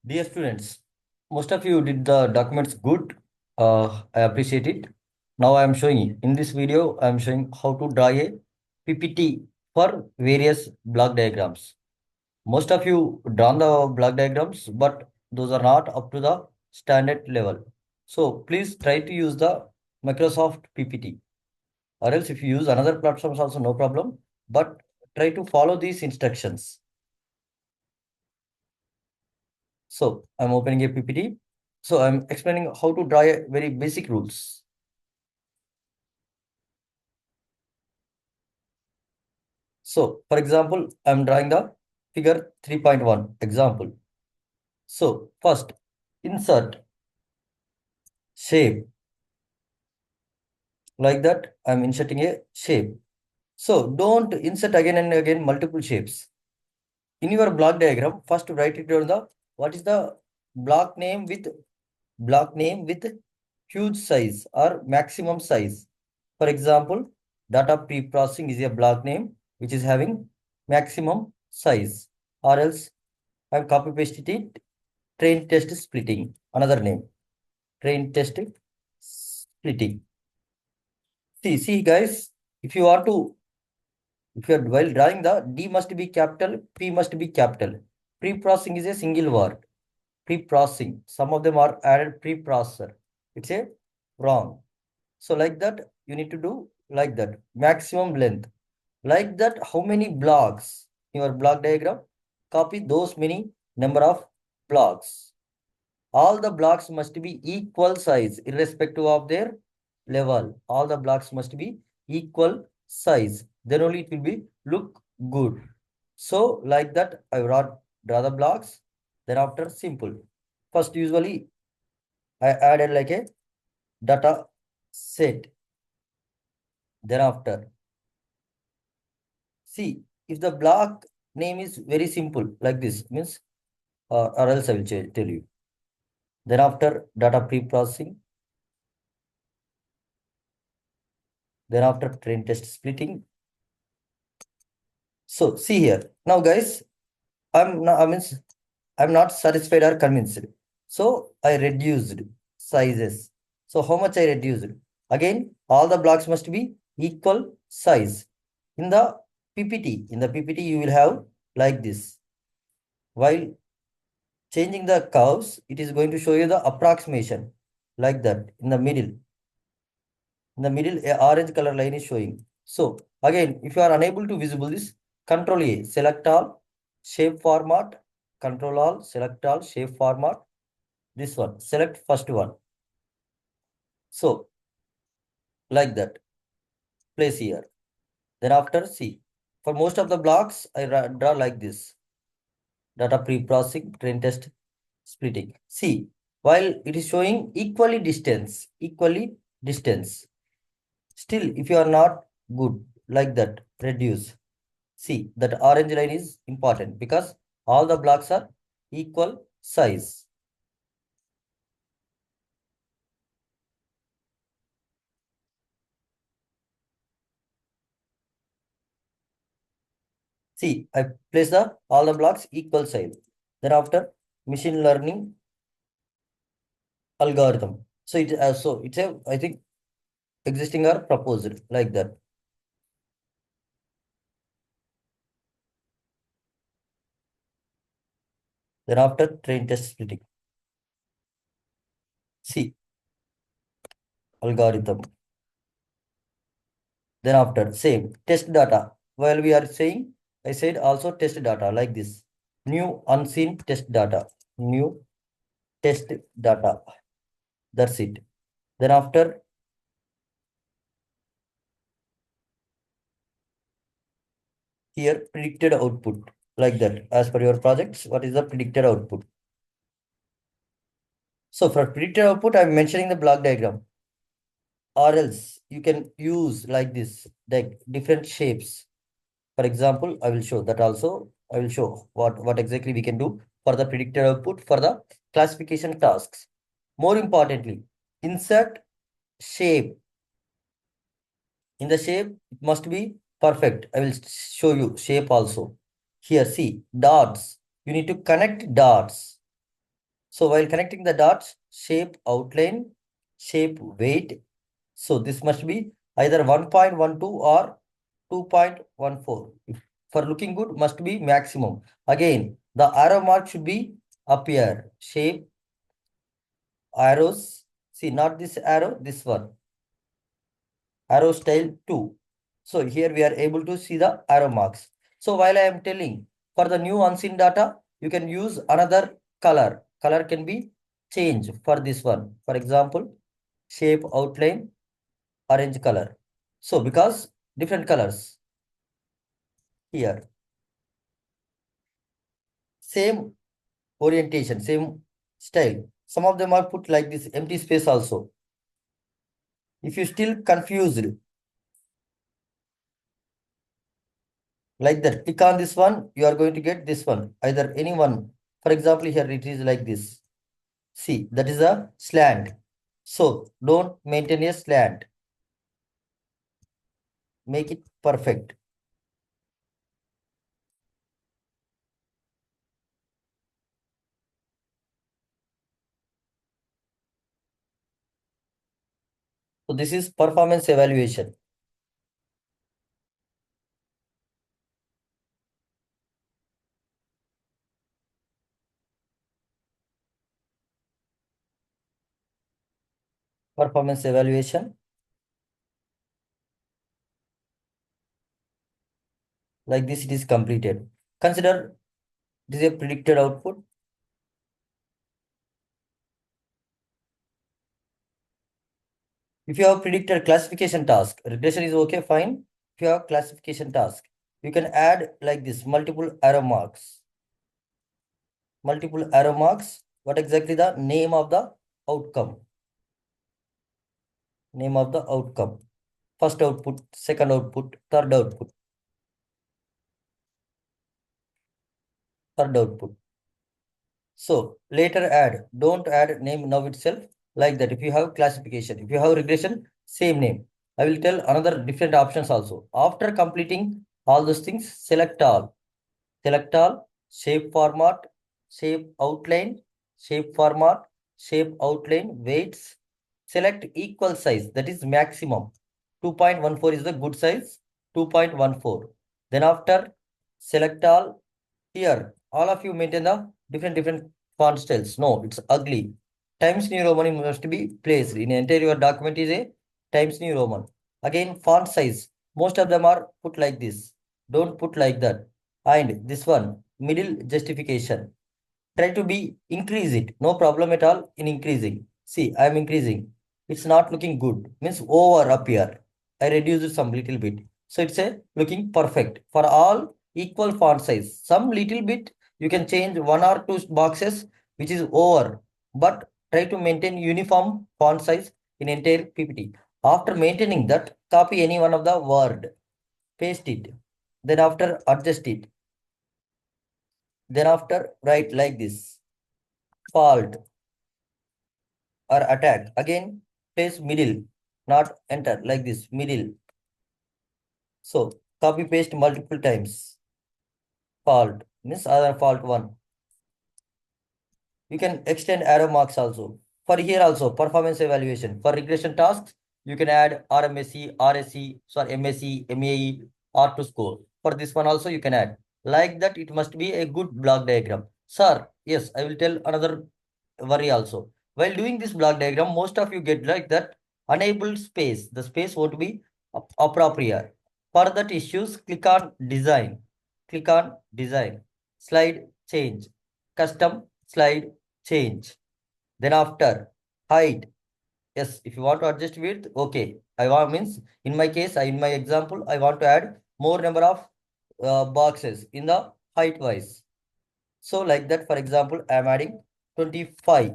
Dear students, most of you did the documents good. I appreciate it. Now I am showing in this video, I am showing how to draw a PPT for various block diagrams. Most of you drawn the block diagrams, but those are not up to the standard level. So please try to use the Microsoft PPT, or else if you use another platforms also no problem, but try to follow these instructions. So I'm opening a PPT. So I'm explaining how to draw a very basic rules. So for example, I'm drawing the figure 3.1 example. So first insert shape, like that. I'm inserting a shape. So don't insert again and again multiple shapes. In your block diagram, first write it down the what is the block name with huge size or maximum size. For example, data pre-processing is a block name which is having maximum size, or else I've copy pasted it. Train test splitting, another name. Train test splitting. See guys, if you are to if you are while drawing the D must be capital, P must be capital. Pre-processing is a single word. Pre-processing. Some of them are added pre-processor. It's a wrong. So like that, you need to do like that. Maximum length. Like that, how many blocks in your block diagram? Copy those many number of blocks. All the blocks must be equal size, irrespective of their level. All the blocks must be equal size. Then only it will be look good. So like that, I draw the blocks. Then after simple. First, usually I added like a data set. Thereafter, see if the block name is very simple like this means, or else I will tell you. Then after data pre-processing, then after train test splitting. So see here now, guys. I'm not satisfied or convinced. So I reduced sizes. So how much I reduced? Again, all the blocks must be equal size. In the PPT, you will have like this. While changing the curves, it is going to show you the approximation like that in the middle. In the middle, a orange color line is showing. So again, if you are unable to visible this, Control A, select all, shape format, Control all, select all, shape format. This one, select first one. So like that, place here. Then after see, for most of the blocks, I draw like this. Data pre-processing, train test, splitting. See, while it is showing equally distance. Still, if you are not good like that, reduce. See, that orange line is important because all the blocks are equal size. See, I place all the blocks equal size. Thereafter, machine learning algorithm. So it's a I think existing or proposed like that. Then after train test splitting. See, algorithm. Then after same test data. While we are saying, I said also test data like this. New unseen test data. New test data. That's it. Then after here predicted output like that. As per your projects, what is the predicted output? So for predicted output, I'm mentioning the block diagram. Or else you can use like this, like different shapes. For example, I will show that also. I will show what exactly we can do for the predicted output for the classification tasks. More importantly, insert shape. In the shape, it must be perfect. I will show you shape also. Here, see, dots. You need to connect dots. So while connecting the dots, shape, outline, shape, weight. So this must be either 1.12 or 2.14. For looking good, must be maximum. Again, the arrow mark should be up here. Shape, arrows. See, not this arrow, this one. Arrow style 2. So here we are able to see the arrow marks. So while I am telling for the new unseen data, you can use another color. Color can be changed for this one. For example, shape, outline, orange color. So because different colors here, same orientation, same style. Some of them are put like this empty space also. If you still confused like that, click on this one, you are going to get this one, either any one. For example, here it is like this. See, that is a slant. So don't maintain a slant. Make it perfect. So this is performance evaluation. Performance evaluation. Like this, it is completed. Consider this is a predicted output. If you have predicted classification task, regression is okay, fine. If you have classification task, you can add like this multiple arrow marks. Multiple arrow marks. What exactly the name of the outcome? Name of the outcome. First output, second output, third output, third output. So later add, don't add name now itself like that. If you have classification, if you have regression, same name. I will tell another different options also. After completing all those things, select all, shape format, shape outline, shape format, shape outline, weights, select equal size, that is maximum. 2.14 is the good size, 2.14. Then after select all, here, all of you maintain the different font styles. No, it's ugly. Times New Roman must be placed. In entire your document is a Times New Roman. Again, font size. Most of them are put like this. Don't put like that. And this one, middle justification. Try to be increase it. No problem at all in increasing. See, I am increasing. It's not looking good. Means over up here. I reduced it some little bit. So it's a looking perfect for all equal font size. Some little bit you can change one or two boxes which is over, but try to maintain uniform font size in entire PPT. After maintaining that, copy any one of the word, paste it. Then after adjust it. Then after write like this, fault or attack. Again, place middle, not enter like this, middle. So copy paste multiple times. Fault means other fault one. You can extend arrow marks also. For here also, performance evaluation. For regression tasks, you can add RMSE, RSE, sorry, MSE, MAE, R to score. For this one also, you can add. Like that, it must be a good block diagram. Sir, yes, I will tell another worry also. While doing this block diagram, most of you get like that unable space. The space won't be appropriate. For that issues, click on design. Click on design. Slide change. Custom slide change. Then after height, yes, if you want to adjust width, okay. I want means in my case, in my example, I want to add more number of boxes in the height wise. So like that, for example, I am adding 25.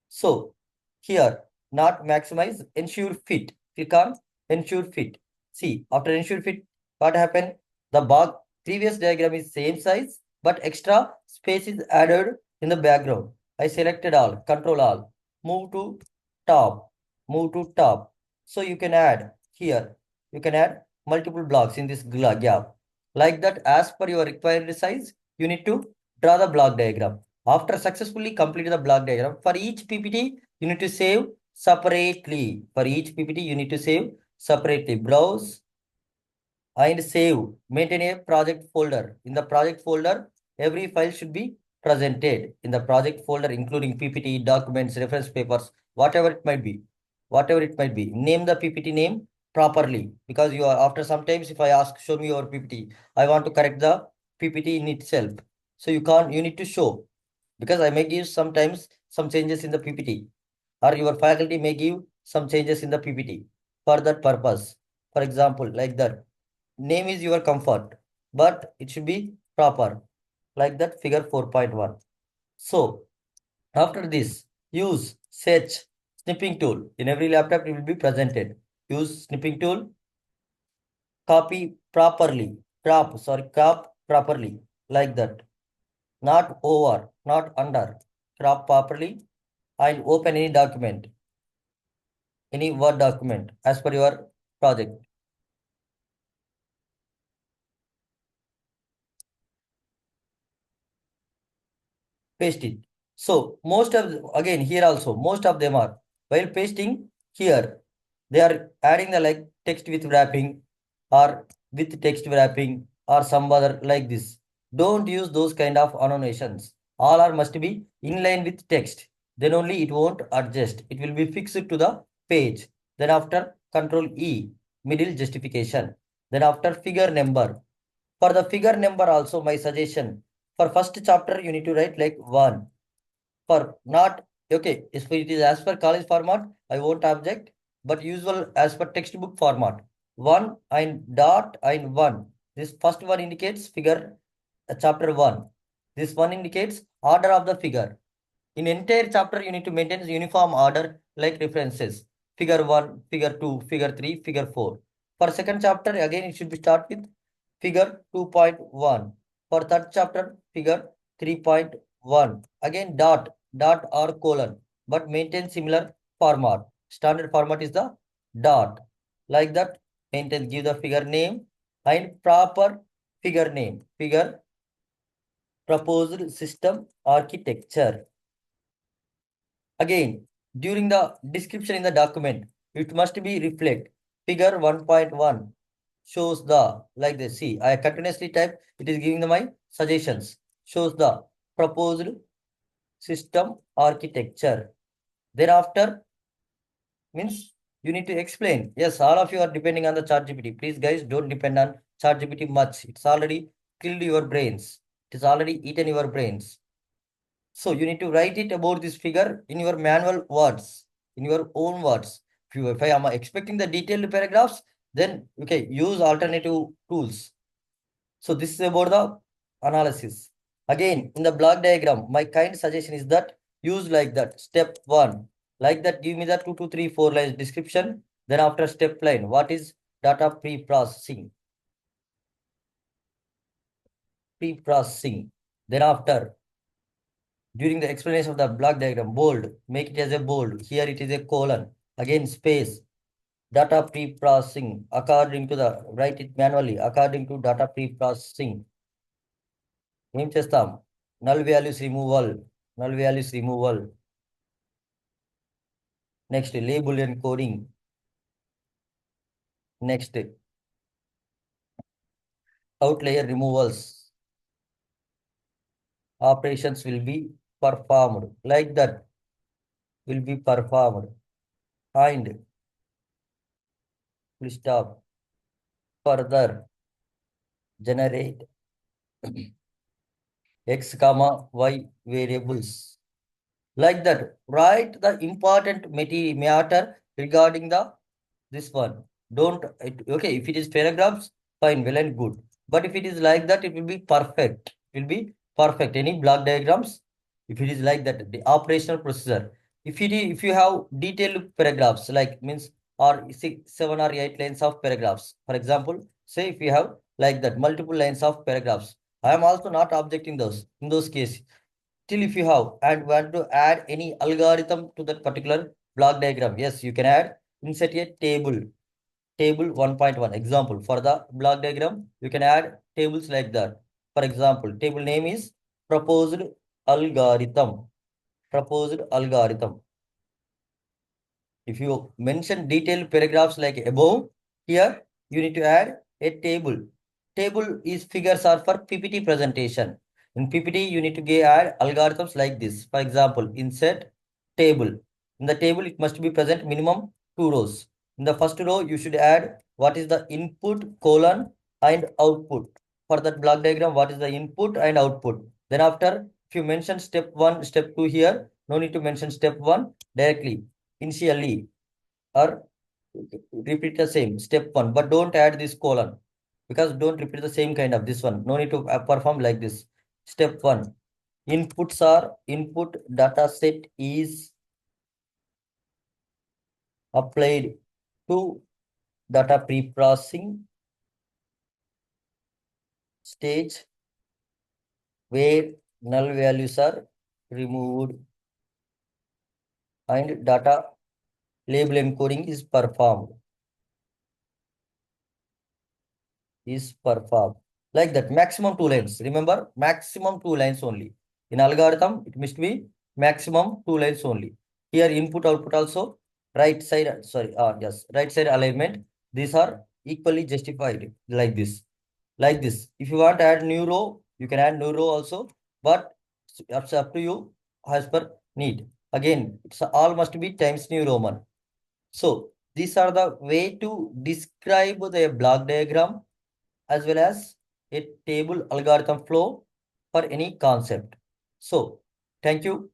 So here, not maximize, ensure fit. Click on ensure fit. See, after ensure fit, what happened? The box previous diagram is same size, but extra space is added in the background. I selected all, control all, move to top, move to top. So you can add here, you can add multiple blocks in this gap. Like that, as per your required size, you need to draw the block diagram. After successfully completing the block diagram, for each PPT, you need to save separately. For each PPT, you need to save separately. Browse and save. Maintain a project folder. In the project folder, every file should be presented. In the project folder, including PPT, documents, reference papers, whatever it might be. Whatever it might be. Name the PPT name properly. Because you are, after sometimes if I ask, show me your PPT, I want to correct the PPT in itself. So you can't, you need to show. Because I may give sometimes some changes in the PPT. Or your faculty may give some changes in the PPT for that purpose. For example, like that. Name is your comfort, but it should be proper, like that figure 4.1. So, after this, use search snipping tool. In every laptop, it will be presented. Use snipping tool, copy properly, crop properly, like that. Not over, not under. Crop properly and open any document, any Word document as per your project. Paste it. So most of again here also most of them are while pasting here they are adding the like text with wrapping or with text wrapping or some other like this. Don't use those kind of annotations. All are must be in line with text. Then only it won't adjust. It will be fixed to the page. Then after Control E, middle justification. Then after figure number. For the figure number also my suggestion. For first chapter you need to write like 1. For not, okay, if it is as per college format, I won't object, but usual as per textbook format. 1 and dot and 1. This first one indicates figure chapter 1. This one indicates order of the figure. In entire chapter, you need to maintain uniform order like references. Figure 1, figure 2, figure 3, figure 4. For second chapter, again it should be start with figure 2.1. For third chapter, figure 3.1. Again dot or colon, but maintain similar format. Standard format is the dot. Like that, maintain, give the figure name and proper figure name. Figure proposed system architecture. Again, during the description in the document, it must be reflect. Figure 1.1 shows the, like this. See, I continuously type, it is giving the my suggestions. Shows the proposed system architecture. Thereafter, means you need to explain. Yes, all of you are depending on the ChatGPT. Please, guys, don't depend on ChatGPT much. It's already killed your brains. It has already eaten your brains. So you need to write it about this figure in your manual words, in your own words. If I am expecting the detailed paragraphs, then okay, use alternative tools. So this is about the analysis. Again, in the block diagram, my kind suggestion is that use like that. Step 1, like that, give me the 2 to 3, 4 lines description. Then after step line, what is data pre-processing? Pre-processing. Then after during the explanation of the block diagram, bold, make it as a bold. Here it is a colon. Again, space. Data pre-processing according to the, write it manually, according to data pre-processing. ఏం చేస్తాం? Null values removal. Null values removal. Next, label encoding. Next, outlier removals. Operations will be performed. Like that will be performed. And will stop. Further generate x comma y variables. Like that, write the important matter regarding the this one. Don't okay, if it is paragraphs, fine, well and good. But if it is like that, it will be perfect. It will be perfect. Any block diagrams, if it is like that, the operational procedure. If you have detailed paragraphs, like means or 7 or 8 lines of paragraphs. For example, say if you have like that multiple lines of paragraphs, I am also not objecting those in those cases. Still, if you have and want to add any algorithm to that particular block diagram, yes, you can add, insert a table 1.1. Example, for the block diagram, you can add tables like that. For example, table name is proposed algorithm. Proposed algorithm. If you mention detailed paragraphs like above, here you need to add a table. Table is figures are for PPT presentation. In PPT, you need to add algorithms like this. For example, insert table. In the table, it must be present minimum 2 rows. In the first row, you should add what is the input colon and output. For that block diagram, what is the input and output. Then after, if you mention step 1, step 2 here, no need to mention step 1 directly initially or repeat the same step 1, but don't add this colon because don't repeat the same kind of this one. No need to perform like this. Step 1, inputs are input data set is applied to data pre-processing stage where null values are removed and data label encoding is performed. Like that. Maximum 2 lines. Remember, maximum 2 lines only. In algorithm, it must be maximum 2 lines only. Here, input output also right side. Sorry, yes, right side alignment. These are equally justified like this. Like this. If you want to add new row, you can add new row also, but it's up to you as per need. Again, it's all must be times new Roman. So these are the way to describe the block diagram as well as a table algorithm flow for any concept. So, thank you.